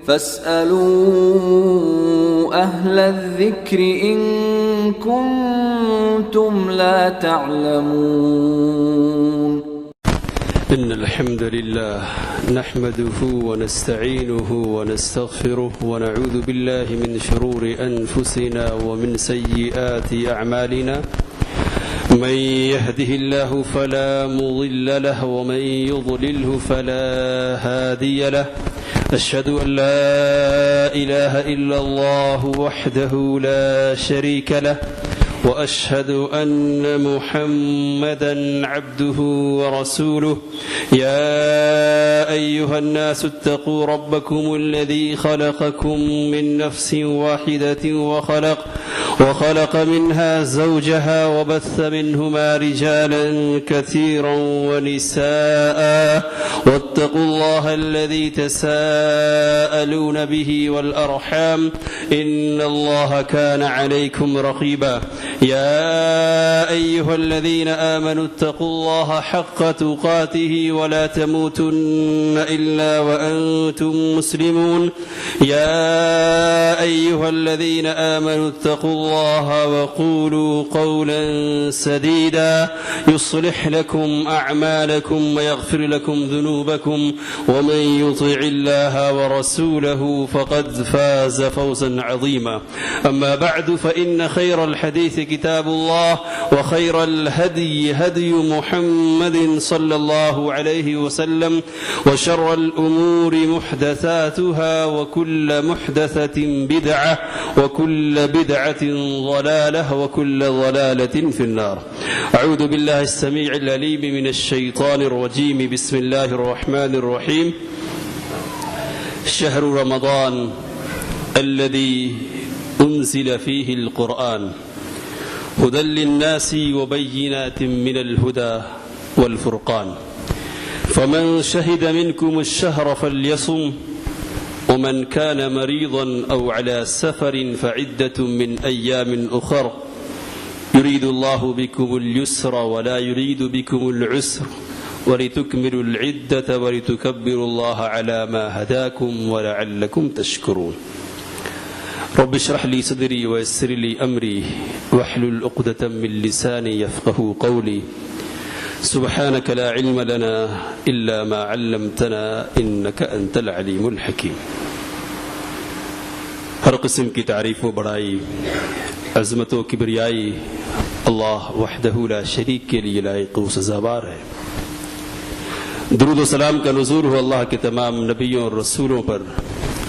فاسألوا أهل الذكر إن كنتم لا تعلمون إن الحمد لله نحمده ونستعينه ونستغفره ونعوذ بالله من شرور أنفسنا ومن سيئات أعمالنا من يهده الله فلا مضل له ومن يضلله فلا هادي له أشهد أن لا إله إلا الله وحده لا شريك له وأشهد أن محمدا عبده ورسوله يا أيها الناس اتقوا ربكم الذي خلقكم من نفس واحدة وخلق منها زوجها وبث منهما رجالا كثيرا ونساء واتقوا الله الذي تساءلون به والأرحام إن الله كان عليكم رقيبا يا أيها الذين آمنوا اتقوا الله حق تقاته ولا تموتن إلا وأنتم مسلمون يا أيها الذين آمنوا اتقوا الله وقولوا قولا سديدا يصلح لكم أعمالكم ويغفر لكم ذنوبكم ومن يطع الله ورسوله فقد فاز فوزا عظيما أما بعد فإن خير الحديث كتاب الله وخير الهدي هدي محمد صلى الله عليه وسلم وشر الأمور محدثاتها وكل محدثة بدعة وكل بدعة ضلالة وكل ضلالة في النار أعوذ بالله السميع العليم من الشيطان الرجيم بسم الله الرحمن الرحيم شهر رمضان الذي أنزل فيه القرآن هدى للناس وبينات من الهدى والفرقان فمن شهد منكم الشهر فليصم ومن كان مريضا أو على سفر فعدة من أيام أخر يريد الله بكم اليسر ولا يريد بكم العسر ولتكملوا العدة ولتكبروا الله على ما هداكم ولعلكم تشكرون رب اشرح لي صدري ويسر لي أمري واحلل عقدة من لساني يفقهوا قولي سبحانك لا علم لنا إلا ما علمتنا إنك أنت العليم الحكيم ہر قسم کی تعریف و بڑائی عظمت و کبریائی اللہ وحدہ لا شریک کے لیے لائق و سزاوار ہے. درود و سلام کا نزول ہو اللہ کے تمام نبیوں اور رسولوں پر،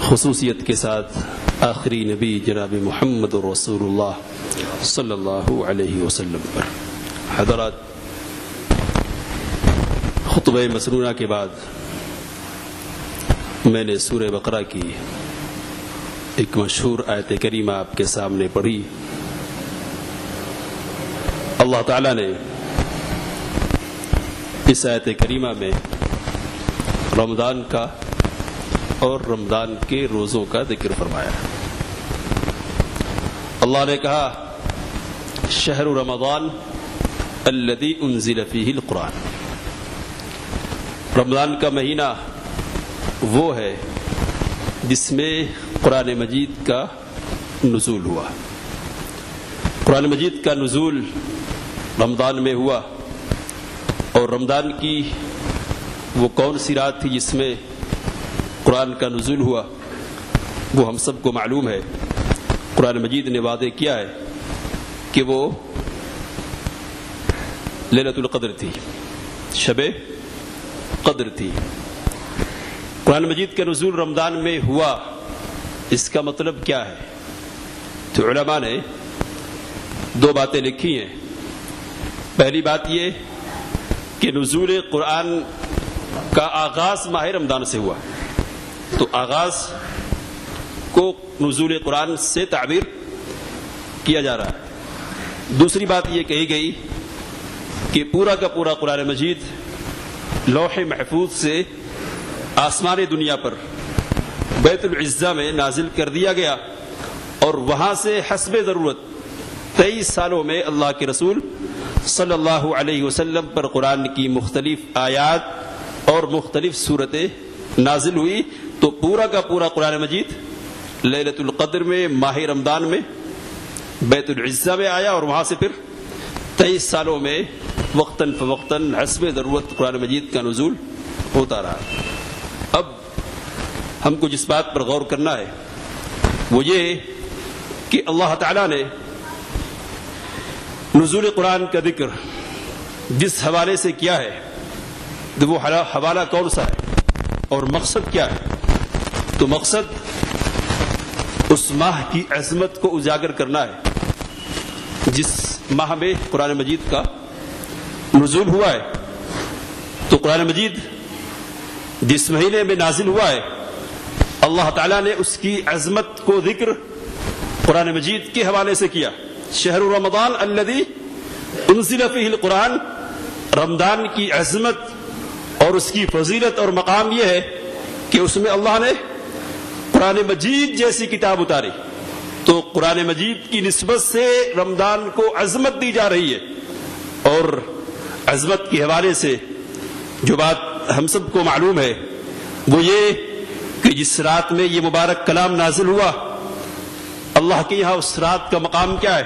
خصوصیت کے ساتھ آخری نبی جناب محمد رسول اللہ صلی اللہ علیہ وسلم پر. حضرات، خطبہ مسنونہ کے بعد میں نے سورہ بقرہ کی ایک مشہور آیت کریمہ آپ کے سامنے پڑھی. اللہ تعالیٰ نے اس آیت کریمہ میں رمضان کا اور رمضان کے روزوں کا ذکر فرمایا. اللہ نے کہا شہر رمضان الذی انزل فیہ القرآن. رمضان کا مہینہ وہ ہے جس میں قرآن مجید کا نزول ہوا. قرآن مجید کا نزول رمضان میں ہوا، اور رمضان کی وہ کون سی رات تھی جس میں قرآن کا نزول ہوا وہ ہم سب کو معلوم ہے. قرآن مجید نے وعدے کیا ہے کہ وہ لیلۃ القدر تھی، شب قدر تھی. قرآن مجید کا نزول رمضان میں ہوا، اس کا مطلب کیا ہے؟ تو علماء نے دو باتیں لکھی ہیں. پہلی بات یہ کہ نزول قرآن کا آغاز ماہ رمضان سے ہوا، تو آغاز کو نزول قرآن سے تعبیر کیا جا رہا ہے. دوسری بات یہ کہی گئی کہ پورا کا پورا قرآن مجید لوح محفوظ سے آسمان دنیا پر بیت العزہ میں نازل کر دیا گیا، اور وہاں سے حسب ضرورت 23 سالوں میں اللہ کے رسول صلی اللہ علیہ وسلم پر قرآن کی مختلف آیات اور مختلف صورتیں نازل ہوئی، تو پورا کا پورا قرآن مجید لیلۃ القدر میں ماہ رمضان میں بیت العزہ میں آیا، اور وہاں سے پھر 23 سالوں میں وقتاً فوقتاً حسب ضرورت قرآن مجید کا نزول ہوتا رہا۔ اب ہم کو جس بات پر غور کرنا ہے وہ یہ کہ اللہ تعالیٰ نے نزول قرآن کا ذکر جس حوالے سے کیا ہے تو وہ حوالہ کون سا ہے اور مقصد کیا ہے؟ تو مقصد اس ماہ کی عظمت کو اجاگر کرنا ہے جس ماہ میں قرآن مجید کا نزول ہوا ہے۔ تو قرآن مجید جس مہینے میں نازل ہوا ہے اللہ تعالیٰ نے اس کی عظمت کو ذکر قرآن مجید کے حوالے سے کیا۔ شہر رمضان الذی انزل فیہ القرآن، رمضان کی عظمت اور اس کی فضیلت اور مقام یہ ہے کہ اس میں اللہ نے قرآن مجید جیسی کتاب اتاری۔ تو قرآن مجید کی نسبت سے رمضان کو عظمت دی جا رہی ہے، اور عظمت کے حوالے سے جو بات ہم سب کو معلوم ہے وہ یہ کہ جس رات میں یہ مبارک کلام نازل ہوا اللہ کے یہاں اس رات کا مقام کیا ہے؟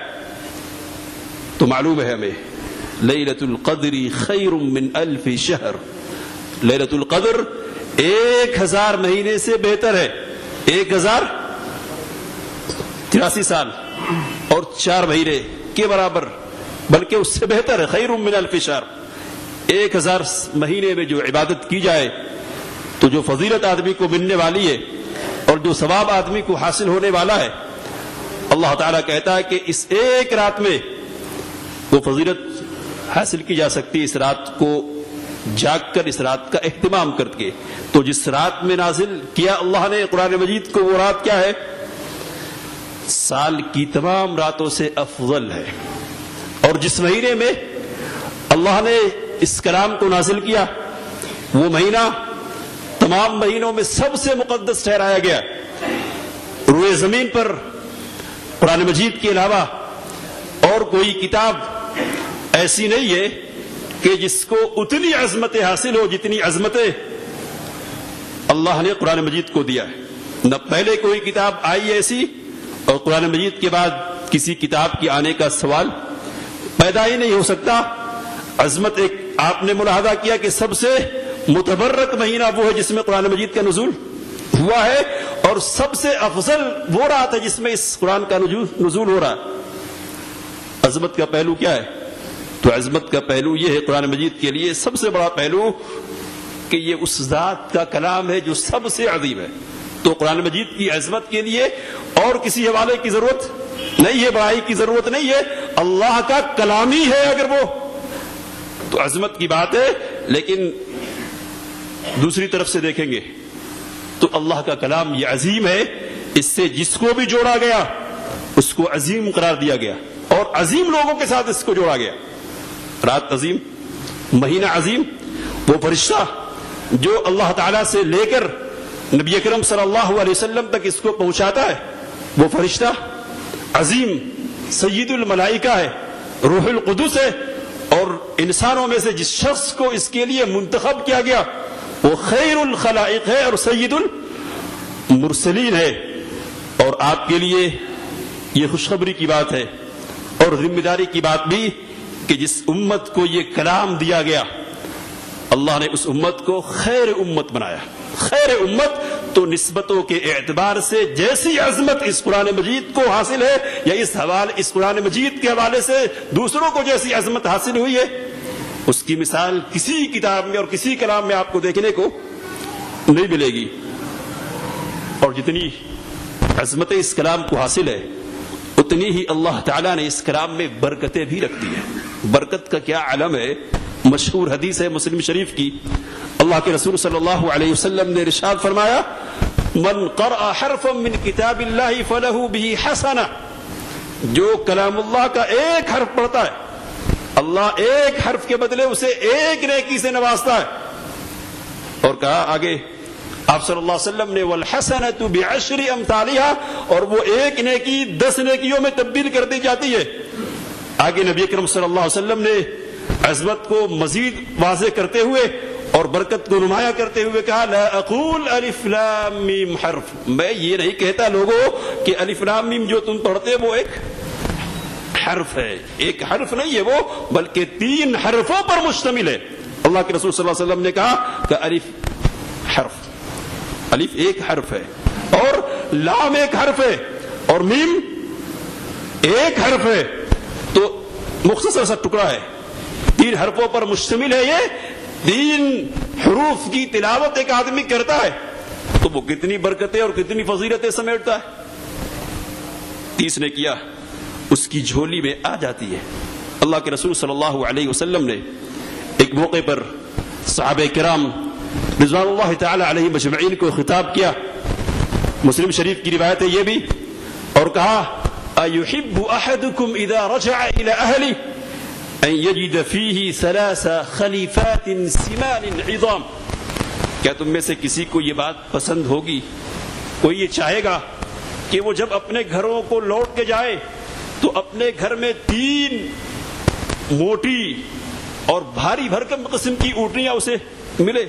تو معلوم ہے ہمیں لیلۃ القدر خیر من الف شہر، لیلۃ القدر 1000 مہینے سے بہتر ہے، 1083 سال اور 4 مہینے کے برابر، بلکہ اس سے بہتر ہے، خیر من الف شہر۔ 1000 مہینے میں جو عبادت کی جائے تو جو فضیلت آدمی کو ملنے والی ہے اور جو ثواب آدمی کو حاصل ہونے والا ہے، اللہ تعالیٰ کہتا ہے کہ اس ایک رات میں وہ فضیلت حاصل کی جا سکتی ہے، اس رات کو جاگ کر، اس رات کا اہتمام کر کے۔ تو جس رات میں نازل کیا اللہ نے قرآن مجید کو، وہ رات کیا ہے؟ سال کی تمام راتوں سے افضل ہے۔ اور جس مہینے میں اللہ نے اس کلام کو نازل کیا وہ مہینہ تمام مہینوں میں سب سے مقدس ٹھہرایا گیا۔ روئے زمین پر قرآن مجید کے علاوہ اور کوئی کتاب ایسی نہیں ہے کہ جس کو اتنی عظمت حاصل ہو جتنی عظمتیں اللہ نے قرآن مجید کو دیا ہے۔ نہ پہلے کوئی کتاب آئی ایسی، اور قرآن مجید کے بعد کسی کتاب کے آنے کا سوال پیدا ہی نہیں ہو سکتا۔ عظمت ایک آپ نے ملاحظہ کیا کہ سب سے متبرک مہینہ وہ ہے جس میں قرآن مجید کا نزول ہوا ہے، اور سب سے افضل وہ رات ہے جس میں اس قرآن کا نزول ہو رہا ہے۔ عظمت کا پہلو کیا ہے؟ تو عظمت کا پہلو یہ ہے قرآن مجید کے لیے سب سے بڑا پہلو کہ یہ اس ذات کا کلام ہے جو سب سے عظیم ہے۔ تو قرآن مجید کی عظمت کے لیے اور کسی حوالے کی ضرورت نہیں ہے، بڑائی کی ضرورت نہیں ہے، اللہ کا کلام ہی ہے اگر وہ تو عظمت کی بات ہے۔ لیکن دوسری طرف سے دیکھیں گے تو اللہ کا کلام یہ عظیم ہے، اس سے جس کو بھی جوڑا گیا اس کو عظیم قرار دیا گیا، اور عظیم لوگوں کے ساتھ اس کو جوڑا گیا۔ رات عظیم، مہینہ عظیم، وہ فرشتہ جو اللہ تعالیٰ سے لے کر نبی اکرم صلی اللہ علیہ وسلم تک اس کو پہنچاتا ہے، وہ فرشتہ عظیم سید الملائکہ ہے، روح القدس ہے، اور انسانوں میں سے جس شخص کو اس کے لیے منتخب کیا گیا وہ خیر الخلائق ہے اور سید المرسلین ہے۔ اور آپ کے لیے یہ خوشخبری کی بات ہے اور ذمہ داری کی بات بھی کہ جس امت کو یہ کلام دیا گیا اللہ نے اس امت کو خیر امت بنایا۔ خیر امت تو نسبتوں کے اعتبار سے جیسی عظمت اس قرآن مجید کو حاصل ہے یا اس قرآن مجید کے حوالے سے دوسروں کو جیسی عظمت حاصل ہوئی ہے اس کی مثال کسی کتاب میں اور کسی کلام میں آپ کو دیکھنے کو نہیں ملے گی۔ اور جتنی عظمت اس کلام کو حاصل ہے اتنی ہی اللہ تعالیٰ نے اس کلام میں برکتیں بھی رکھ دی ہیں۔ برکت کا کیا علم ہے؟ مشہور حدیث ہے مسلم شریف کی، اللہ کے رسول صلی اللہ علیہ وسلم نے ارشاد فرمایا من قرأ حرفا من کتاب اللہ فلہ بہ حسنہ، جو کلام اللہ کا ایک حرف پڑھتا ہے اللہ ایک حرف کے بدلے اسے ایک نیکی سے نوازتا ہے۔ اور کہا آگے آپ صلی اللہ علیہ وسلم نے والحسنۃ بعشر امثالها، اور وہ ایک نیکی 10 نیکیوں میں تبدیل کر دی جاتی ہے۔ آگے نبی اکرم صلی اللہ علیہ وسلم نے عظمت کو مزید واضح کرتے ہوئے اور برکت کو نمایاں کرتے ہوئے کہا لا اقول الف لام میم حرف، میں یہ نہیں کہتا لوگوں کہ الف لام میم جو تم پڑھتے وہ ایک حرف ہے، ایک حرف نہیں ہے وہ، بلکہ 3 حرفوں پر مشتمل ہے۔ اللہ کے رسول صلی اللہ علیہ وسلم نے کہا کہ الف حرف، الف ایک حرف ہے اور لام ایک حرف ہے اور میم ایک حرف ہے، تو مختصر سا ٹکڑا ہے، 3 حرفوں پر مشتمل ہے۔ یہ 3 حروف کی تلاوت ایک آدمی کرتا ہے تو وہ کتنی برکتیں اور کتنی فضیلتیں سمیٹتا ہے، 30 نے کیا اس کی جھولی میں آ جاتی ہے۔ اللہ کے رسول صلی اللہ علیہ وسلم نے ایک موقع پر صحابہ کرام رضوان اللہ تعالی علیہ مجمعین کو خطاب کیا، مسلم شریف کی روایت ہے یہ بھی، اور کہا اَيُحِبُّ أَحَدُكُمْ إِذَا رَجَعَ إِلَى أَهْلِهِ أَن يَجِدَ فِيهِ 3 خَلِيفَاتٍ سِمَانٍ عِظَامٍ، کیا تم میں سے کسی کو یہ بات پسند ہوگی، کوئی یہ چاہے گا کہ وہ جب اپنے گھروں کو لوٹ کے جائے تو اپنے گھر میں 3 موٹی اور بھاری بھرکم قسم کی اونٹنیاں اسے ملے؟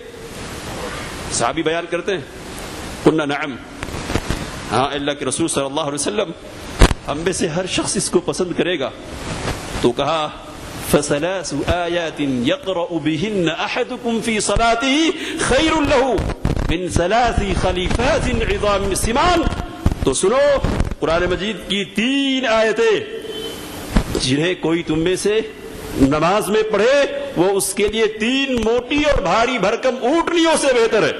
صحابی بیان کرتے ہیں قلنا نعم، ہاں اللہ کے رسول صلی اللہ علیہ وسلم ہم میں سے ہر شخص اس کو پسند کرے گا۔ تو کہا فَثَلَاثُ آيَاتٍ يَقْرَأُ بِهِنَّ أَحَدُكُمْ فِي صَلَاتِهِ خَيْرٌ لَهُ مِنْ 3 خَلِيفَاتٍ عِظَامٍ سِمَانٍ۔ تو سنو قرآن مجید کی 3 آیتیں جنہیں کوئی تم میں سے نماز میں پڑھے وہ اس کے لیے 3 موٹی اور بھاری بھرکم اونٹنیوں سے بہتر ہے۔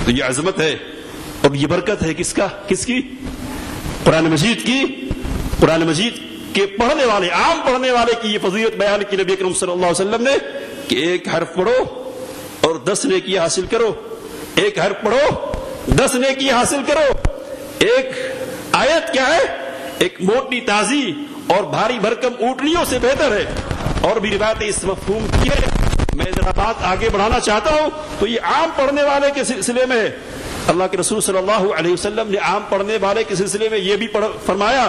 تو یہ عظمت ہے اور یہ برکت ہے کس کی؟ قرآن مجید کی، قرآن مجید کے پڑھنے والے، عام پڑھنے والے کی یہ فضیلت بیان کی نبی اکرم صلی اللہ علیہ وسلم نے کہ ایک حرف پڑھو اور 10 نیکی حاصل کرو، ایک حرف پڑھو 10 نیکی حاصل کرو۔ ایک آیت کیا ہے؟ ایک موٹی تازی اور بھاری بھرکم اونٹنیوں سے بہتر ہے۔ اور بھی روایت اس مفہوم کی ہے، میں ذرا بات آگے بڑھانا چاہتا ہوں تو یہ عام پڑھنے والے کے سلسلے میں ہے۔ اللہ کے رسول صلی اللہ علیہ وسلم نے عام پڑھنے والے کے سلسلے میں یہ بھی فرمایا،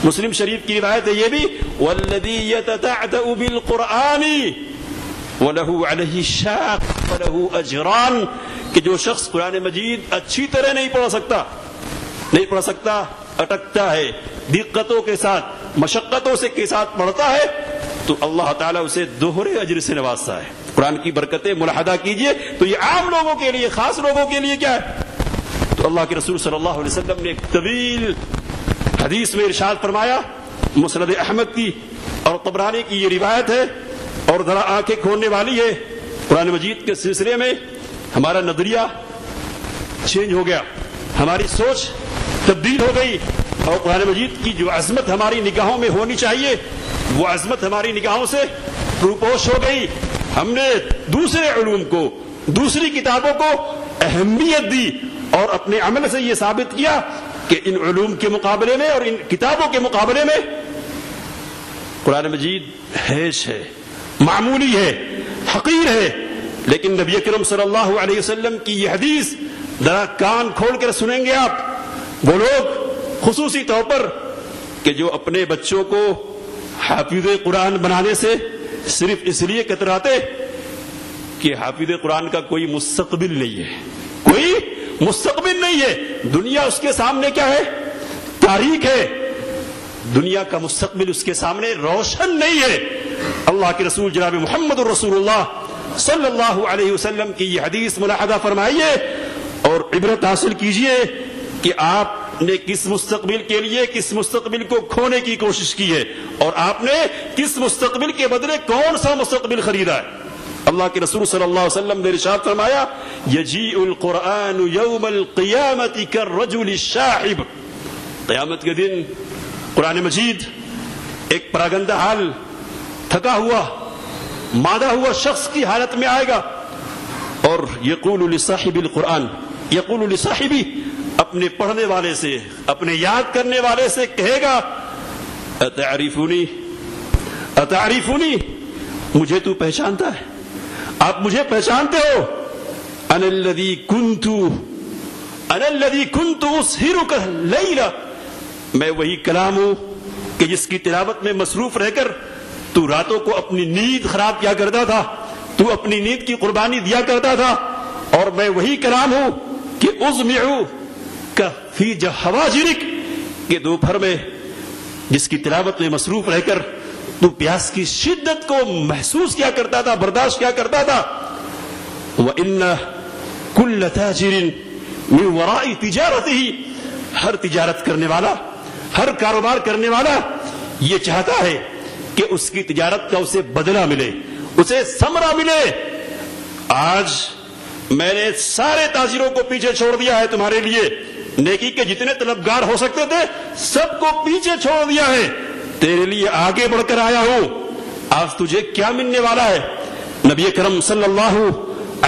مسلم شریف کی روایت ہے یہ بھی، والذی یتتعتع بالقرآن وَلَهُ عَلَيْهِ شَاقٌ وَلَهُ أَجْرَانٌ، کہ جو شخص قرآن مجید اچھی طرح نہیں پڑھ سکتا، اٹکتا ہے، دقتوں کے ساتھ، مشقتوں کے ساتھ پڑھتا ہے تو اللہ تعالیٰ اسے دوہرے اجر سے نوازتا ہے۔ قرآن کی برکتیں ملاحظہ کیجئے، تو یہ عام لوگوں کے لیے، خاص لوگوں کے لیے کیا ہے؟ تو اللہ کے رسول صلی اللہ علیہ وسلم نے ایک طویل حدیث میں ارشاد فرمایا، مسند احمد کی اور طبرانی کی یہ روایت ہے اور ذرا آنکھیں کھولنے والی ہے۔ قرآن مجید کے سلسلے میں ہمارا نظریہ چینج ہو گیا، ہماری سوچ تبدیل ہو گئی، اور قرآن مجید کی جو عظمت ہماری نگاہوں میں ہونی چاہیے وہ عظمت ہماری نگاہوں سے روپوش ہو گئی۔ ہم نے دوسرے علوم کو، دوسری کتابوں کو اہمیت دی اور اپنے عمل سے یہ ثابت کیا کہ ان علوم کے مقابلے میں اور ان کتابوں کے مقابلے میں قرآن مجید ہیش ہے، معمولی ہے، حقیر ہے۔ لیکن نبی اکرم صلی اللہ علیہ وسلم کی یہ حدیث ذرا کان کھول کر سنیں گے آپ، وہ لوگ خصوصی طور پر کہ جو اپنے بچوں کو حافظ قرآن بنانے سے صرف اس لیے کتراتے کہ حافظ قرآن کا کوئی مستقبل نہیں ہے، کوئی مستقبل نہیں ہے، دنیا اس کے سامنے کیا ہے؟ تاریک ہے، دنیا کا مستقبل اس کے سامنے روشن نہیں ہے۔ اللہ کے رسول جناب محمد رسول اللہ صلی اللہ علیہ وسلم کی یہ حدیث ملاحظہ فرمائیے اور عبرت حاصل کیجئے کہ آپ نے کس مستقبل کے لیے کس مستقبل کو کھونے کی کوشش کی ہے اور آپ نے کس مستقبل کے بدلے کون سا مستقبل خریدا ہے۔ اللہ کے رسول صلی اللہ علیہ وسلم نے ارشاد فرمایا، یجیء القرآن یوم القیامت کالرجل الشاحب، قیامت کے دن قرآن مجید ایک پراگندہ حال، تھکا ہوا، مادہ ہوا شخص کی حالت میں آئے گا اور یقول لصاحب القرآن، یقول لصاحبی، اپنے پڑھنے والے سے، اپنے یاد کرنے والے سے کہے گا، اتعرفونی، اتعرفونی، مجھے تو پہچانتا ہے، آپ مجھے پہچانتے ہو، انا الذی کنت اسہرک اللیلہ، میں وہی کلام ہوں کہ جس کی تلاوت میں مصروف رہ کر تو راتوں کو اپنی نیند خراب کیا کرتا تھا، تو اپنی نیند کی قربانی دیا کرتا تھا، اور میں وہی کلام ہوں کہ اُزْمِعُ فی حواجرک، کہ دوپہر میں جس کی تلاوت میں مصروف رہ کر تو پیاس کی شدت کو محسوس کیا کرتا تھا، برداشت کیا کرتا تھا۔ وَإِنَّ كُلَّ تَاجِرٍ مِنْ وَرَاءِ تِجَارَتِهِ، ہر تجارت کرنے والا، ہر کاروبار کرنے والا یہ چاہتا ہے کہ اس کی تجارت کا اسے بدلہ ملے، اسے ثمرہ ملے۔ آج میں نے سارے تاجروں کو پیچھے چھوڑ دیا ہے تمہارے لیے، نیکی کے جتنے طلبگار ہو سکتے تھے سب کو پیچھے چھوڑ دیا ہے، تیرے لیے آگے بڑھ کر آیا ہوں۔ آج تجھے کیا ملنے والا ہے؟ نبی کرم صلی اللہ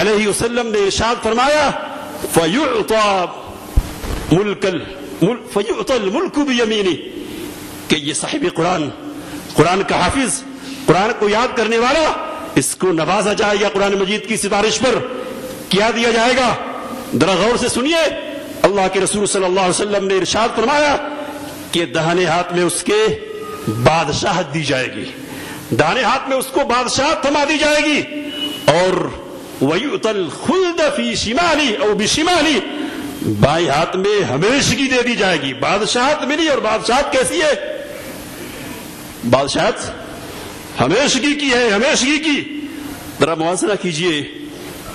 علیہ وسلم نے ارشاد فرمایا فَيُعْطَى الْمُلْكُ بِيَمِينِهِ، کہ یہ صاحب قرآن، قرآن کا حافظ، قرآن کو یاد کرنے والا، اس کو نوازا جائے گا قرآن مجید کی سفارش پر۔ کیا دیا جائے گا؟ ذرا غور سے سنیے، اللہ کے رسول صلی اللہ علیہ وسلم نے ارشاد فرمایا کہ داہنے ہاتھ میں اس کے بادشاہت دی جائے گی، داہنے ہاتھ میں اس کو بادشاہت تھما دی جائے گی، اور وَيُؤْتَى الْخُلْدَ فِي شِمَالِهِ أَوْ بِشِمَالِهِ، بائیں ہاتھ میں ہمیشگی دے دی جائے گی۔ بادشاہت ملی، اور بادشاہت کیسی ہے؟ بادشاہت ہمیشگی کی ہے، ہمیشگی کی۔ ذرا موازنہ کیجئے،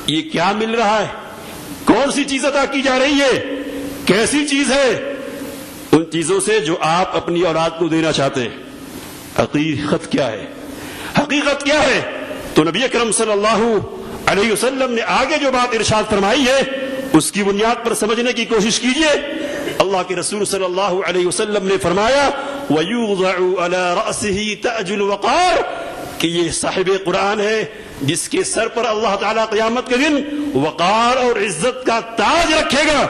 یہ کیا مل رہا ہے؟ کون سی چیز عطا کی جا رہی ہے؟ کیسی چیز ہے؟ ان چیزوں سے جو آپ اپنی اولاد کو دینا چاہتے ہیں۔ حقیقت کیا ہے؟ حقیقت کیا ہے؟ تو نبی اکرم صلی اللہ علیہ وسلم نے آگے جو بات ارشاد فرمائی ہے اس کی بنیاد پر سمجھنے کی کوشش کیجئے۔ اللہ کے رسول صلی اللہ علیہ وسلم نے فرمایا وَيُوضَعُ عَلَى رَأْسِهِ تَاجُ الْوَقَارِ، کہ یہ صاحب قرآن ہے جس کے سر پر اللہ تعالیٰ قیامت کے دن وقار اور عزت کا تاج رکھے گا۔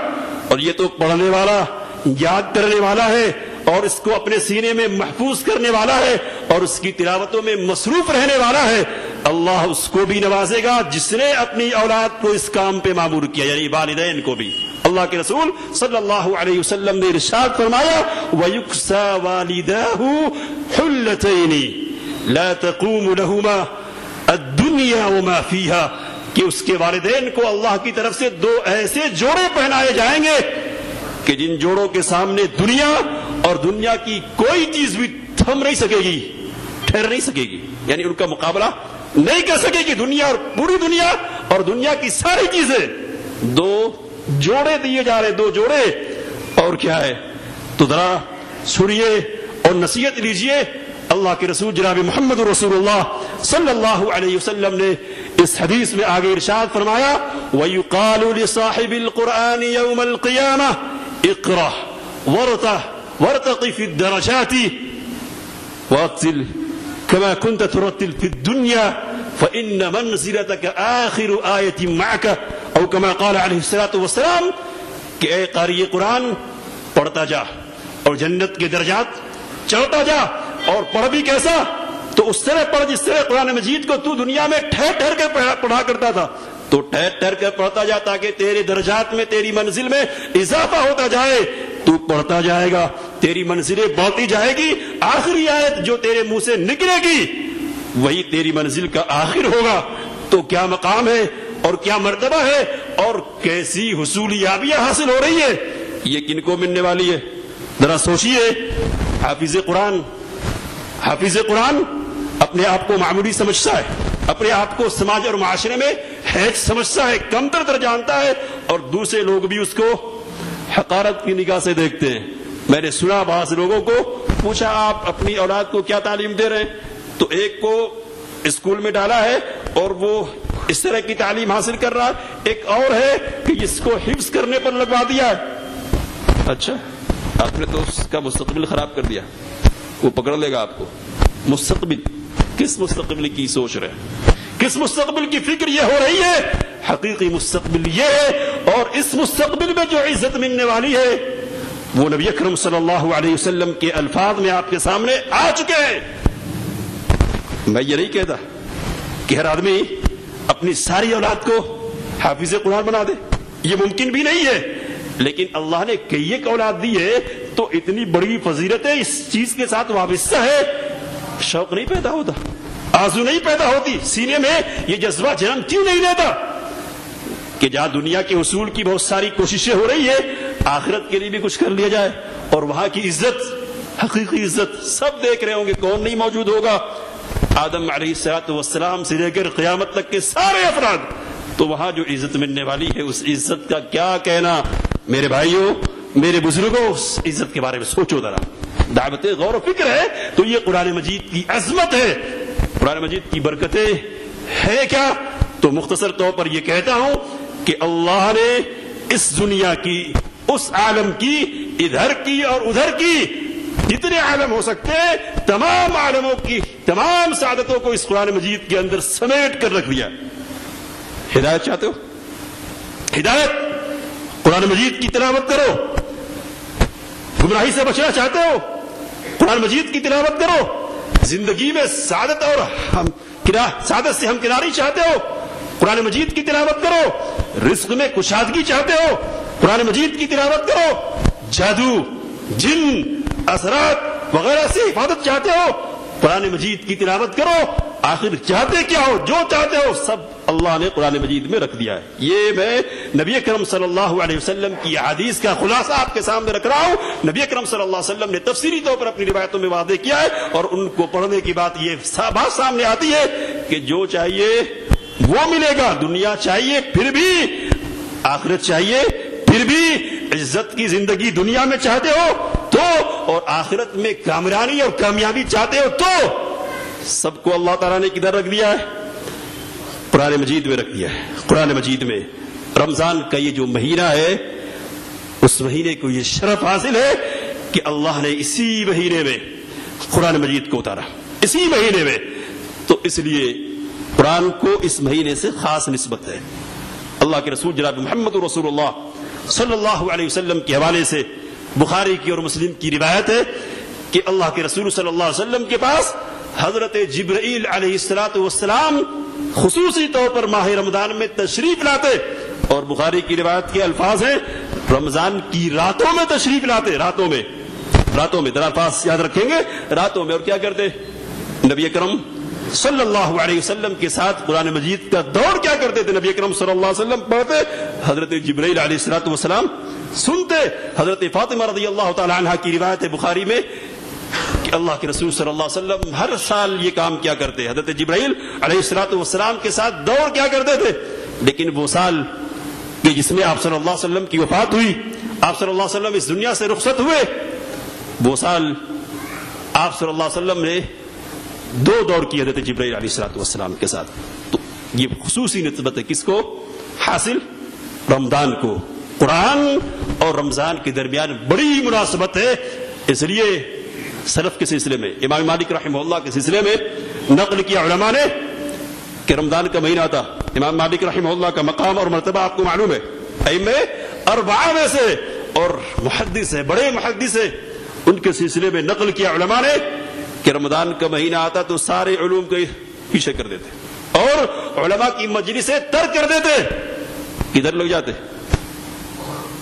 اور یہ تو پڑھنے والا، یاد کرنے والا ہے، اور اس کو اپنے سینے میں محفوظ کرنے والا ہے، اور اس کی تلاوتوں میں مصروف رہنے والا ہے۔ اللہ اس کو بھی نوازے گا جس نے اپنی اولاد کو اس کام پہ معمور کیا، یعنی والدین کو بھی۔ اللہ کے رسول صلی اللہ علیہ وسلم نے ارشاد فرمایا وَيُكْسَى وَالِدَاهُ حُلَّتَيْنِ لَا تَقُومُ لَهُمَا الدُّنْيَا وَمَا فِيهَا، کہ اس کے والدین کو اللہ کی طرف سے دو ایسے جوڑے پہنائے جائیں گے کہ جن جوڑوں کے سامنے دنیا اور دنیا کی کوئی چیز بھی تھم نہیں سکے گی، ٹھہر نہیں سکے گی، یعنی ان کا مقابلہ نہیں کر سکے گی دنیا، اور پوری دنیا اور دنیا کی ساری چیزیں۔ دو جوڑے دیے جا رہے، دو جوڑے، اور کیا ہے؟ تو ذرا سنیے اور نصیحت لیجئے۔ اللہ کے رسول جناب محمد رسول اللہ صلی اللہ علیہ وسلم نے اس حدیث میں آگے ارشاد فرمایا وَيُقَالُ لِصَاحِبِ الْقُرْآنِ يَوْمَ الْقِيَامَةِ اقْرَأْ وَارْتَقِ فِي الدَّرَجَاتِ وَأَرْتِلْ كَمَا كُنْتَ تُرَتِّلْ فِي الدُّنْيَا فَإِنَّ مَنْزِلَتَكَ آخِرُ آيَةٍ مَعَكَ او كما قال علیہ الصلوۃ والسلام، کہ اے قاری قرآن پڑھتا جا اور جنت کے درجات چڑھتا جا، اور پڑھ بھی کیسا؟ تو اس طرح پڑھ جس طرح قرآن مجید کو تو دنیا میں ٹھہر ٹھہر کر پڑھا کرتا تھا، تو ٹھہر ٹھہر کر پڑھتا جا تاکہ تیرے درجات میں، تیری منزل میں اضافہ ہوتا جائے۔ تو پڑھتا جائے گا، تیری منزلیں بڑھتی جائے گی، آخری آیت جو تیرے منہ سے نکلے گی وہی تیری منزل کا آخر ہوگا۔ تو کیا مقام ہے اور کیا مرتبہ ہے اور کیسی حصول یابیاں حاصل ہو رہی ہے، یہ کن کو ملنے والی ہے؟ ذرا سوچئے۔ حافظ قرآن اپنے آپ کو معمولی سمجھتا ہے، اپنے آپ کو سماج اور معاشرے میں ہیچ سمجھتا ہے، کمتر تر جانتا ہے، اور دوسرے لوگ بھی اس کو حقارت کی نگاہ سے دیکھتے ہیں۔ میں نے سنا بعض لوگوں کو پوچھا آپ اپنی اولاد کو کیا تعلیم دے رہے ہیں؟ تو ایک کو اسکول میں ڈالا ہے اور وہ اس طرح کی تعلیم حاصل کر رہا ہے، ایک اور ہے کہ جس کو حفظ کرنے پر لگوا دیا ہے۔ اچھا، آپ نے تو اس کا مستقبل خراب کر دیا، وہ پکڑ لے گا آپ کو۔ مستقبل، کس مستقبل کی سوچ رہے ہیں؟ کس مستقبل کی فکر یہ ہو رہی ہے؟ حقیقی مستقبل یہ ہے، اور اس مستقبل میں جو عزت ملنے والی ہے وہ نبی اکرم صلی اللہ علیہ وسلم کے الفاظ میں آپ کے سامنے آ چکے ہیں۔ میں یہ نہیں کہتا کہ ہر آدمی اپنی ساری اولاد کو حافظ قرآن بنا دے، یہ ممکن بھی نہیں ہے، لیکن اللہ نے کئی ایک اولاد دی ہے تو اتنی بڑی فضیلتیں اس چیز کے ساتھ وابستہ ہے، شوق نہیں پیدا ہوتا، آرزو نہیں پیدا ہوتی سینے میں؟ یہ جذبہ جنم کیوں نہیں لیتا کہ جہاں دنیا کے حصول کی بہت ساری کوششیں ہو رہی ہے، آخرت کے لیے بھی کچھ کر لیا جائے، اور وہاں کی عزت، حقیقی عزت سب دیکھ رہے ہوں گے، کون نہیں موجود ہوگا؟ آدم علیہ السلام سے لے کر قیامت تک کے سارے افراد، تو وہاں جو عزت ملنے والی ہے اس عزت کا کیا کہنا؟ میرے بھائیوں، میرے بزرگوں، اس عزت کے بارے میں سوچو ذرا۔ دعوت غور و فکر ہے تو یہ قرآن مجید کی عظمت ہے، قرآن مجید کی برکتیں ہے کیا؟ تو مختصر طور پر یہ کہتا ہوں کہ اللہ نے اس دنیا کی، اس عالم کی، ادھر کی اور ادھر کی، جتنے عالم ہو سکتے ہیں تمام عالموں کی تمام سعادتوں کو اس قرآن مجید کے اندر سمیٹ کر رکھ دیا۔ ہدایت چاہتے ہو؟ ہدایت، قرآن مجید کی تلاوت کرو۔ گمراہی سے بچنا چاہتے ہو؟ قرآن مجید کی تلاوت کرو۔ زندگی میں سعادت اور سعادت سے ہمکناری چاہتے ہو؟ قرآن مجید کی تلاوت کرو۔ رزق میں کشادگی چاہتے ہو؟ قرآن مجید کی تلاوت کرو۔ جادو، جن، اثرات وغیرہ سے حفاظت چاہتے ہو؟ قرآن مجید کی تلاوت کرو۔ آخر چاہتے کیا ہو؟ جو چاہتے ہو سب اللہ نے قرآن مجید میں رکھ دیا ہے۔ یہ میں نبی اکرم صلی اللہ علیہ وسلم کی حدیث کا خلاصہ آپ کے سامنے رکھ رہا ہوں۔ نبی اکرم صلی اللہ علیہ وسلم نے تفصیلی طور پر اپنی روایتوں میں واضح کیا ہے، اور ان کو پڑھنے کی بات یہ بات سامنے آتی ہے کہ جو چاہیے وہ ملے گا۔ دنیا چاہیے پھر بھی، آخرت چاہیے پھر بھی، عزت کی زندگی دنیا میں چاہتے ہو تو، اور آخرت میں کامرانی اور کامیابی چاہتے ہو تو، سب کو اللہ تعالیٰ نے کدھر رکھ دیا ہے؟ قرآن مجید میں رکھ دیا ہے۔ قرآن مجید میں رمضان کا یہ جو مہینہ ہے، اس مہینے کو یہ شرف حاصل ہے کہ اللہ نے اسی مہینے میں قرآن مجید کو اتارا، اسی مہینے میں۔ تو اس لیے قرآن کو اس مہینے سے خاص نسبت ہے۔ اللہ کے رسول جناب محمد رسول اللہ صلی اللہ علیہ وسلم کے حوالے سے بخاری کی اور مسلم کی روایت ہے کہ اللہ کے رسول صلی اللہ علیہ وسلم کے پاس حضرت جبرائیل علیہ السلام خصوصی طور پر ماہ رمضان میں تشریف لاتے، اور بخاری کی روایت کے الفاظ ہیں رمضان کی راتوں میں تشریف لاتے، راتوں میں ذرا الفاظ یاد رکھیں گے، راتوں میں۔ اور کیا کرتے؟ نبی اکرم صلی اللہ علیہ وسلم کے ساتھ قرآن مجید کا دور کیا کرتے تھے؟ نبی اکرم صلی اللہ علیہ وسلم پڑھتے، حضرت جبرائیل علیہ السلام سنتے۔ حضرت فاطمہ رضی اللہ تعالی عنہا کی روایت ہے بخاری میں کہ اللہ کے رسول صلی اللہ علیہ وسلم ہر سال یہ کام کیا کرتے، حضرت جبرائیل علیہ السلام کے ساتھ دور کیا کرتے تھے۔ لیکن وہ سال کہ جس میں آپ صلی اللہ علیہ وسلم کی وفات ہوئی، آپ صلی اللہ علیہ وسلم اس دنیا سے رخصت ہوئے، وہ سال آپ صلی اللہ علیہ وسلم نے 2 دور کی حضرت جبرائیل علیہ السلام کے ساتھ۔ تو یہ خصوصی نسبت ہے کس کو حاصل؟ رمضان کو۔ قرآن اور رمضان کے درمیان بڑی مناسبت ہے، اس لیے سلف کے سلسلے میں، امام مالک رحمہ اللہ کے سلسلے میں نقل کیا علماء نے کہ رمضان کا مہینہ تھا۔ امام مالک رحمہ اللہ کا مقام اور مرتبہ آپ کو معلوم ہے، ائمہ 4 میں سے، اور محدث ہے، بڑے محدث ہے، ان کے سلسلے میں نقل کیا علماء نے کہ رمضان کا مہینہ آتا تو سارے علوم کو پیچھے کر دیتے اور علماء کی مجلسیں ترک کر دیتے، کدھر لگ جاتے؟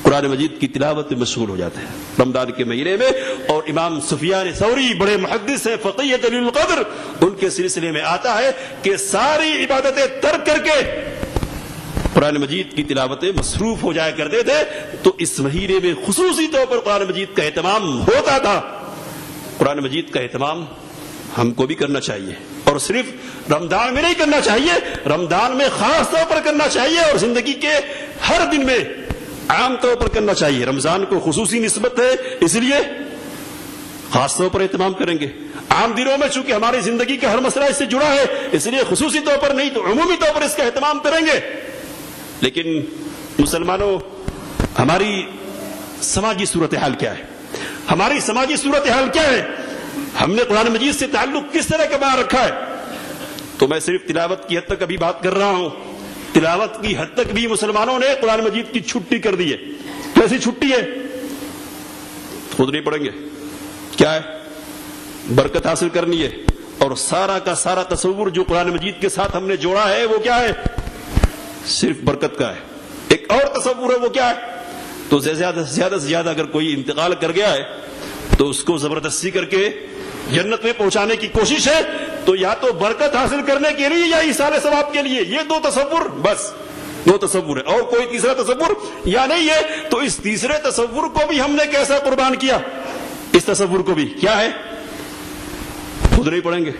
قرآن مجید کی تلاوت میں مشغول ہو جاتے ہیں رمضان کے مہینے میں۔ اور امام سفیان ثوری بڑے محدث ہیں، فقیہ جلیل القدر، ان کے سلسلے میں آتا ہے کہ ساری عبادتیں ترک کر کے قرآن مجید کی تلاوتیں مصروف ہو جایا کرتے تھے۔ تو اس مہینے میں خصوصی طور پر قرآن مجید کا اہتمام ہوتا تھا۔ قرآن مجید کا اہتمام ہم کو بھی کرنا چاہیے، اور صرف رمضان میں نہیں کرنا چاہیے، رمضان میں خاص طور پر کرنا چاہیے، اور زندگی کے ہر دن میں عام طور پر کرنا چاہیے۔ رمضان کو خصوصی نسبت ہے، اس لیے خاص طور پر اہتمام کریں گے۔ عام دنوں میں چونکہ ہماری زندگی کا ہر مسئلہ اس سے جڑا ہے، اس لیے خصوصی طور پر نہیں تو عمومی طور پر اس کا اہتمام کریں گے۔ لیکن مسلمانوں، ہماری سماجی صورتحال کیا ہے؟ ہماری سماجی صورتحال کیا ہے؟ ہم نے قرآن مجید سے تعلق کس طرح کا بنا رکھا ہے؟ تو میں صرف تلاوت کی حد تک ابھی بات کر رہا ہوں۔ تلاوت کی حد تک بھی مسلمانوں نے قرآن مجید کی چھٹی کر دی ہے۔ کیسی چھٹی ہے؟ خود نہیں پڑھیں گے، کیا ہے؟ برکت حاصل کرنی ہے، اور سارا کا سارا تصور جو قرآن مجید کے ساتھ ہم نے جوڑا ہے وہ کیا ہے؟ صرف برکت کا ہے۔ ایک اور تصور ہے، وہ کیا ہے؟ تو زیادہ سے زیادہ اگر کوئی انتقال کر گیا ہے تو اس کو زبردستی کر کے جنت میں پہنچانے کی کوشش ہے، تو تو یا تو برکت حاصل کرنے کے لیے یا ایصال ثواب کے لیے، یہ دو تصور، بس دو تصور ہے، اور کوئی تیسرا تصور یا نہیں ہے۔ تو اس تیسرے تصور کو بھی ہم نے کیسا قربان کیا؟ اس تصور کو بھی کیا ہے؟ خود نہیں پڑھیں گے،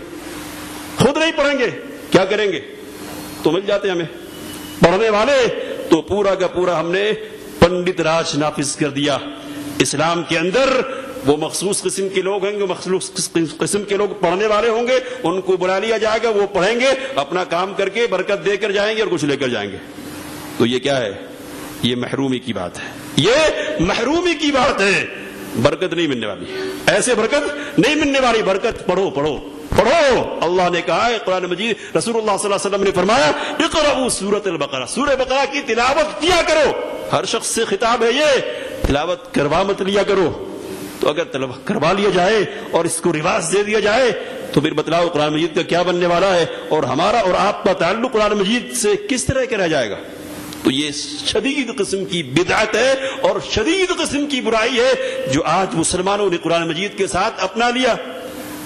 خود نہیں پڑھیں گے، کیا کریں گے؟ تو مل جاتے ہمیں پڑھنے والے، تو پورا کا پورا ہم نے پنڈت راج نافذ کر دیا۔ اسلام کے اندر وہ مخصوص قسم کے لوگ ہیں گے، مخصوص قسم کے لوگ پڑھنے والے ہوں گے، ان کو بلا لیا جائے گا، وہ پڑھیں گے، اپنا کام کر کے برکت دے کر جائیں گے اور کچھ لے کر جائیں گے۔ تو یہ کیا ہے؟ یہ محرومی کی بات ہے، یہ محرومی کی بات ہے، برکت نہیں ملنے والی، ایسے برکت نہیں ملنے والی۔ برکت پڑھو پڑھو پڑھو، اللہ نے کہا ہے قرآن مجید، رسول اللہ صلی اللہ علیہ وسلم نے فرمایا اقرؤوا سورۃ البقرہ، سورہ بقرہ کی تلاوت کیا کرو۔ ہر شخص سے خطاب ہے یہ، تلاوت کروا مت لیا کرو۔ تو اگر تلاوت کروا لیا جائے اور اس کو رواج دے دیا جائے تو پھر بتلاؤ قرآن مجید کا کیا بننے والا ہے، اور ہمارا اور آپ کا تعلق قرآن مجید سے کس طرح کا رہ جائے گا؟ تو یہ شدید قسم کی بدعت ہے اور شدید قسم کی برائی ہے جو آج مسلمانوں نے قرآن مجید کے ساتھ اپنا لیا۔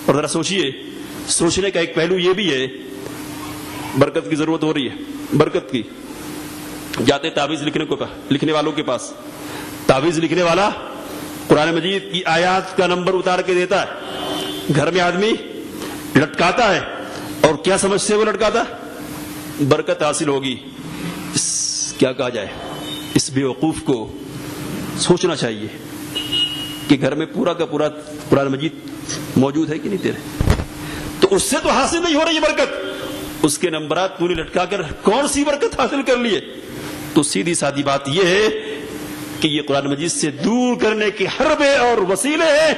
اور ذرا سوچئے، سوچنے کا ایک پہلو یہ بھی ہے، برکت کی ضرورت ہو رہی ہے، برکت کی، جاتے تعویذ لکھنے والوں کے پاس، تعویذ لکھنے والا قرآن مجید کی آیات کا نمبر اتار کے دیتا ہے، گھر میں آدمی لٹکاتا ہے، اور کیا سمجھ سے وہ لٹکاتا؟ برکت حاصل ہوگی۔ کیا کہا جائے، اس بیوقوف کو سوچنا چاہیے کہ گھر میں پورا کا پورا قرآن مجید موجود ہے کہ نہیں تیرے، تو اس سے تو حاصل نہیں ہو رہی برکت، اس کے نمبرات پوری لٹکا کر کون سی برکت حاصل کر لیے؟ تو سیدھی سادی بات یہ ہے کہ یہ قرآن مجید سے دور کرنے کے حربے اور وسیلے ہیں۔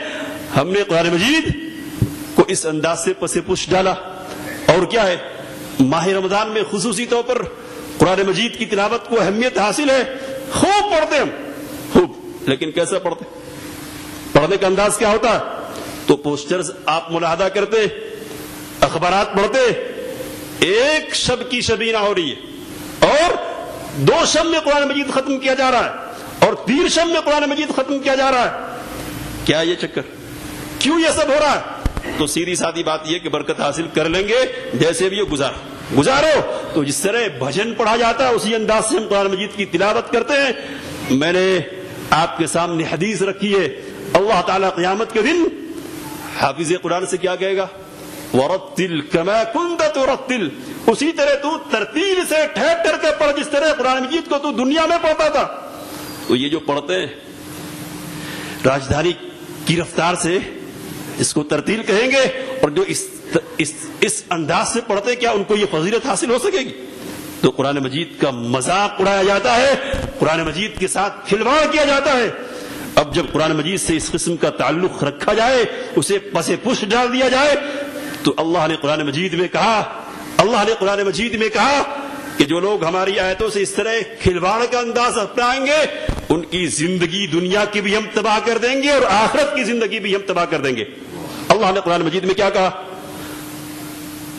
ہم نے قرآن مجید کو اس انداز سے پس پش ڈالا، اور کیا ہے، ماہ رمضان میں خصوصی طور پر قرآن مجید کی تلاوت کو اہمیت حاصل ہے، خوب پڑھتے ہم، خوب، لیکن کیسا پڑھتے؟ پڑھنے کا انداز کیا ہوتا؟ تو پوسٹرز آپ ملاحظہ کرتے، اخبارات پڑھتے، ایک شب کی شبینہ ہو رہی ہے، اور 2 شب میں قرآن مجید ختم کیا جا رہا ہے، اور 3 شب میں قرآن مجید ختم کیا جا رہا ہے۔ کیا یہ چکر؟ کیوں یہ سب ہو رہا ہے؟ تو سیدھی سادی بات یہ کہ برکت حاصل کر لیں گے، جیسے بھی گزارو۔ تو جس طرح بھجن پڑھا جاتا ہے اسی انداز سے ہم قرآن مجید کی تلاوت کرتے ہیں۔ میں نے آپ کے سامنے حدیث رکھی ہے، اللہ تعالیٰ قیامت کے دن حافظ قرآن سے کیا کہے گا؟ وَرَتِّلْ كَمَا كُنْتَ تُرَتِّلْ، اسی طرح تو ترتیل سے ٹھہر کر کے پڑھ جس طرح قرآن مجید کو تو دنیا میں پڑھتا تھا۔ تو یہ جو پڑھتے ہیں راجدھانی کی رفتار سے، اس کو ترتیل کہیں گے، اور جو اس انداز سے پڑھتے، کیا ان کو یہ فضیلت حاصل ہو سکے گی؟ تو قرآن مجید کا مذاق اڑایا جاتا ہے، قرآن مجید کے ساتھ کھلواڑ کیا جاتا ہے۔ اب جب قرآن مجید سے اس قسم کا تعلق رکھا جائے، اسے پس پش ڈال دیا جائے، تو اللہ نے قرآن مجید میں کہا کہ جو لوگ ہماری آیتوں سے اس طرح کھلواڑ کا انداز اپنائیں گے، ان کی زندگی دنیا کی بھی ہم تباہ کر دیں گے اور آخرت کی زندگی بھی ہم تباہ کر دیں گے۔ اللہ نے قرآن مجید میں کیا کہا؟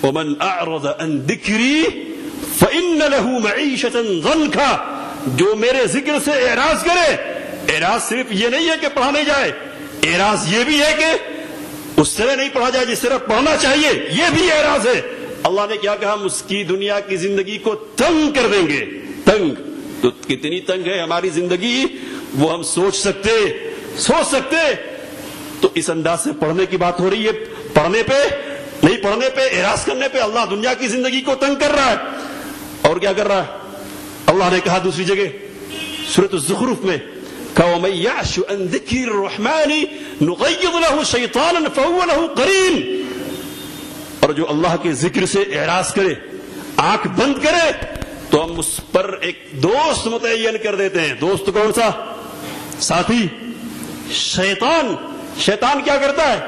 وَمَنْ أَعْرَضَ عَنْ ذِكْرِي فَإِنَّ لَهُ مَعِيشَةً ضَنْكَ، جو میرے ذکر سے اعراض کرے، اعراض صرف یہ نہیں ہے کہ پڑھا نہیں جائے، اعراض یہ بھی ہے کہ اس طرح نہیں پڑھا جائے جس طرح پڑھنا چاہیے، یہ بھی اعراض ہے۔ اللہ نے کیا کہا؟ ہم اس کی دنیا کی زندگی کو تنگ کر دیں گے۔ تنگ تو کتنی تنگ ہے ہماری زندگی، وہ ہم سوچ سکتے۔ تو اس انداز سے پڑھنے کی بات ہو رہی ہے، پڑھنے پہ نہیں، پڑھنے پہ، اعراض کرنے پہ اللہ دنیا کی زندگی کو تنگ کر رہا ہے۔ اور کیا کر رہا ہے؟ اللہ نے کہا دوسری جگہ سورۃ الزخرف میں، وَمَن يَعْشُ عَن ذِكْرِ الرَّحْمَنِ نُقَيِّضْ لَهُ شَيْطَانًا فَهُوَ لَهُ قَرِينٌ، اور جو اللہ کے ذکر سے اعراض کرے، آنکھ بند کرے، تو ہم اس پر ایک دوست متعین کر دیتے ہیں۔ دوست کون سا؟ ساتھی، شیطان۔ شیطان کیا کرتا ہے؟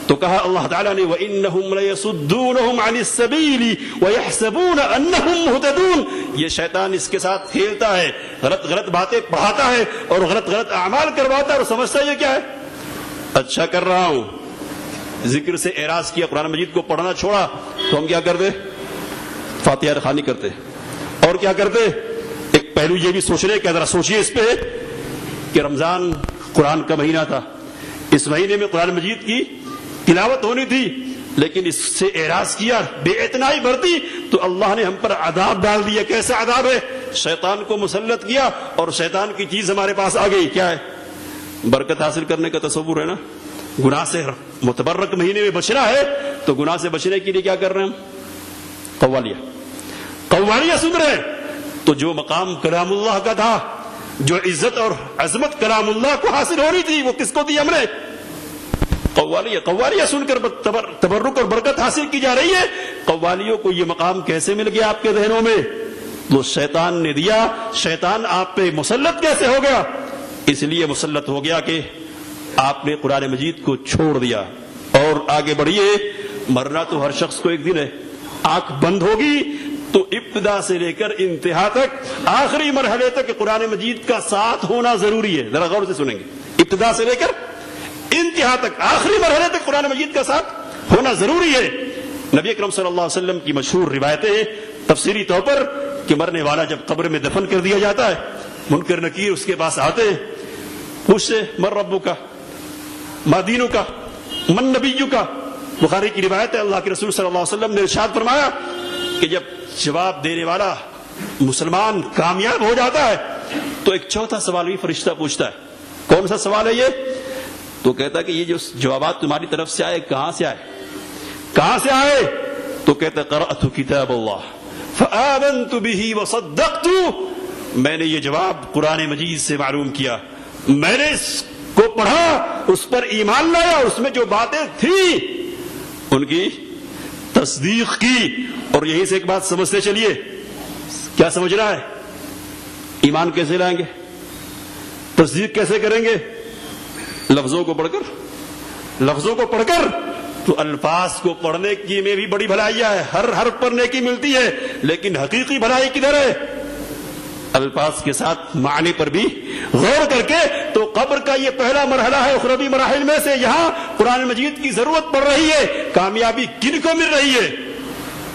تو کہا اللہ تعالیٰ نے وَإِنَّهُمْ لَيَصُدُّونَهُمْ عَنِ السَّبِيلِ وَيَحْسَبُونَ أَنَّهُمْ مُهْتَدُونَ، یہ شیطان اس کے ساتھ کھیلتا ہے، غلط باتیں پڑھاتا ہے اور غلط اعمال کرواتا ہے، اور سمجھتا ہے یہ کیا ہے؟ اچھا کر رہا ہوں۔ ذکر سے اعراض کیا، قرآن مجید کو پڑھنا چھوڑا، تو ہم کیا کرتے؟ فاتحہ خوانی کرتے، اور کیا کرتے؟ ایک پہلو یہ بھی سوچنے کا، ذرا سوچیے اس پہ کہ رمضان قرآن کا مہینہ تھا، اس مہینے میں قرآن مجید کی تلاوت ہونی تھی، لیکن اس سے اعراض کیا، بے اعتنائی برتی تو اللہ نے ہم پر عذاب ڈال دیا۔ کیسا عذاب ہے؟ شیطان کو مسلط کیا اور شیطان کی چیز ہمارے پاس آ گئی۔ کیا ہے؟ برکت حاصل کرنے کا تصور ہے نا، گناہ سے متبرک مہینے میں بچنا ہے تو گناہ سے بچنے کے لیے کیا کر رہے ہیں ہم؟ قوالیاں سن رہے ہیں۔ تو جو مقام کلام اللہ کا تھا، جو عزت اور عظمت کلام اللہ کو حاصل ہو رہی تھی، وہ کس کو دی ہم نے؟ قوالیاں سن کر تبرک اور برکت حاصل کی جا رہی ہے۔ قوالیوں کو یہ مقام کیسے مل گیا آپ کے ذہنوں میں؟ وہ شیطان نے دیا۔ شیطان آپ پہ مسلط کیسے ہو گیا؟ اس لیے مسلط ہو گیا کہ آپ نے قرآن مجید کو چھوڑ دیا۔ اور آگے بڑھیے، مرنا تو ہر شخص کو ایک دن ہے۔ آنکھ بند ہوگی تو ابتدا سے لے کر انتہا تک، آخری مرحلے تک قرآن مجید کا ساتھ ہونا ضروری ہے۔ ذرا غور سے سنیں گے، ابتدا سے لے کر انتہا تک، آخری مرحلے تک قرآن مجید کا ساتھ ہونا ضروری ہے۔ نبی اکرم صلی اللہ علیہ وسلم کی مشہور روایتیں ہیں تفسیری طور پر کہ مرنے والا جب قبر میں دفن کر دیا جاتا ہے، منکر نکیر اس کے پاس آتے ہیں، پوچھتے من ربک کا، ما دینک کا، من نبیک کا۔ بخاری کی روایت ہے، اللہ کے رسول صلی اللہ علیہ وسلم نے ارشاد فرمایا کہ جب جواب دینے والا مسلمان کامیاب ہو جاتا ہے تو ایک چوتھا سوال بھی فرشتہ پوچھتا ہے۔ کون سا سوال ہے یہ؟ تو کہتا ہے کہ یہ جو جوابات تمہاری طرف سے آئے کہاں سے آئے؟ کہاں سے آئے؟ تو کہتا ہے قرأت کتاب اللہ فآمنت به وصدقت، میں نے یہ جواب قرآن مجید سے معلوم کیا، میں نے اس کو پڑھا، اس پر ایمان لایا، اس میں جو باتیں تھیں ان کی تصدیق کی۔ اور یہیں سے ایک بات سمجھتے چلیے، کیا سمجھنا ہے؟ ایمان کیسے لائیں گے؟ تصدیق کیسے کریں گے؟ لفظوں کو پڑھ کر تو الفاظ کو پڑھنے کی میں بھی بڑی بھلائی ہے، ہر حرف پر نیکی ملتی ہے، لیکن حقیقی بھلائی کدھر ہے؟ الفاظ کے ساتھ معنی پر بھی غور کر کے۔ تو قبر کا یہ پہلا مرحلہ ہے اخروی مراحل میں سے، یہاں قرآن مجید کی ضرورت پڑ رہی ہے۔ کامیابی کن کو مل رہی ہے؟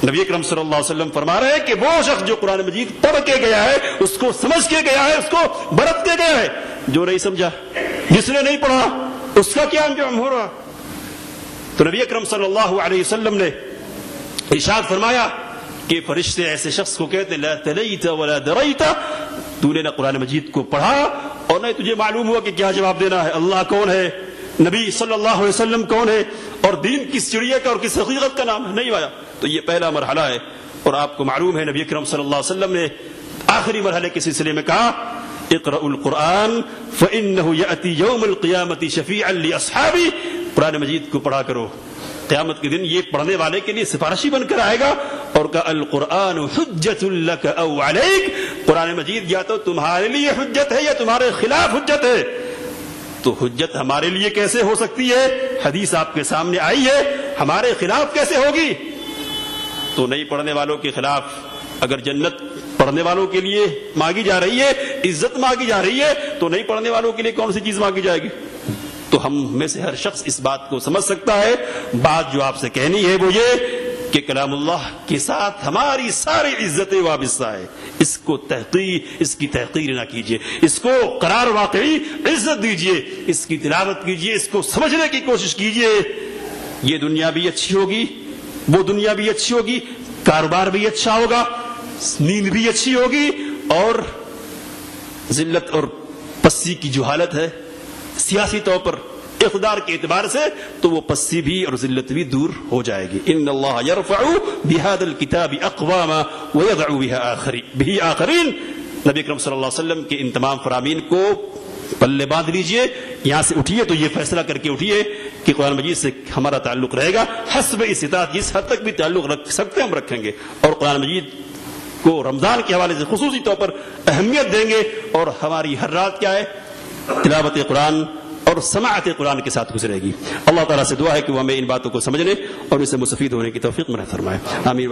نبی اکرم صلی اللہ علیہ وسلم فرما رہے ہیں کہ وہ شخص جو قرآن مجید پڑھ کے گیا ہے، اس کو سمجھ کے گیا ہے، اس کو برت کے گیا ہے۔ جو نہیں سمجھا، جس نے نہیں پڑھا، اس کا کیا انجام ہو رہا؟ تو نبی اکرم صلی اللہ علیہ وسلم نے ارشاد فرمایا کہ فرشتے ایسے شخص کو کہتے ہیں لا تلیت ولا دریت، تو نے نہ قرآن مجید کو پڑھا اور نہ تجھے معلوم ہوا کہ کیا جواب دینا ہے، اللہ کون ہے، نبی صلی اللہ علیہ وسلم کون ہے، اور دین کس چڑیا کا اور کس حقیقت کا نام ہے، نہیں آیا۔ تو یہ پہلا مرحلہ ہے۔ اور آپ کو معلوم ہے نبی اکرم صلی اللہ علیہ وسلم نے آخری مرحلے کے سلسلے میں کہا اقرأوا القرآن فإنه يأتي يوم القيامة شفيعا لأصحابه، قرآن مجید کو پڑھا کرو، قیامت کے دن یہ پڑھنے والے کے لیے سفارشی بن کر آئے گا۔ اور کہا القرآن حجت لک او علیک، قرآن مجید یا تو تمہارے لیے حجت ہے یا تمہارے خلاف حجت ہے۔ تو حجت ہمارے لیے کیسے ہو سکتی ہے؟ حدیث آپ کے سامنے آئی ہے، ہمارے خلاف کیسے ہوگی؟ تو نہیں پڑھنے والوں کے خلاف اگر جنت پڑھنے والوں کے لیے مانگی جا رہی ہے، عزت مانگی جا رہی ہے، تو نہیں پڑھنے والوں کے لیے کون سی چیز مانگی جائے گی؟ تو ہم میں سے ہر شخص اس بات کو سمجھ سکتا ہے۔ بات جو آپ سے کہنی ہے وہ یہ کہ کلام اللہ کے ساتھ ہماری ساری عزتیں وابستہ ہے۔ اس کی تحقیر نہ کیجیے، اس کو قرار واقعی عزت دیجیے، اس کی تلاوت کیجیے، اس کو سمجھنے کی کوشش کیجیے۔ یہ دنیا بھی اچھی ہوگی، وہ دنیا بھی اچھی ہوگی، کاروبار بھی اچھا ہوگا، نیند بھی اچھی ہوگی، اور ذلت اور پسی کی جو حالت ہے سیاسی طور پر اقتدار کے اعتبار سے، تو وہ پسی بھی اور ذلت بھی دور ہو جائے گی۔ ان اللہ یرفع بهذا الكتاب اقواما ويضع به آخرین۔ نبی اکرم صلی اللہ علیہ وسلم کے ان تمام فرامین کو پلے باندھ لیجئے، یہاں سے اٹھیے تو یہ فیصلہ کر کے اٹھیے کہ قرآن مجید سے ہمارا تعلق رہے گا حسب استطاعت، جس حد تک بھی تعلق رکھ سکتے ہم رکھیں گے، اور قرآن مجید کو رمضان کے حوالے سے خصوصی طور پر اہمیت دیں گے، اور ہماری ہر رات کیا ہے؟ تلاوت قرآن اور سماعت قرآن کے ساتھ گزرے گی۔ اللہ تعالیٰ سے دعا ہے کہ وہ ہمیں ان باتوں کو سمجھنے اور اسے مستفید ہونے کی توفیق عطا فرمائے۔ آمین۔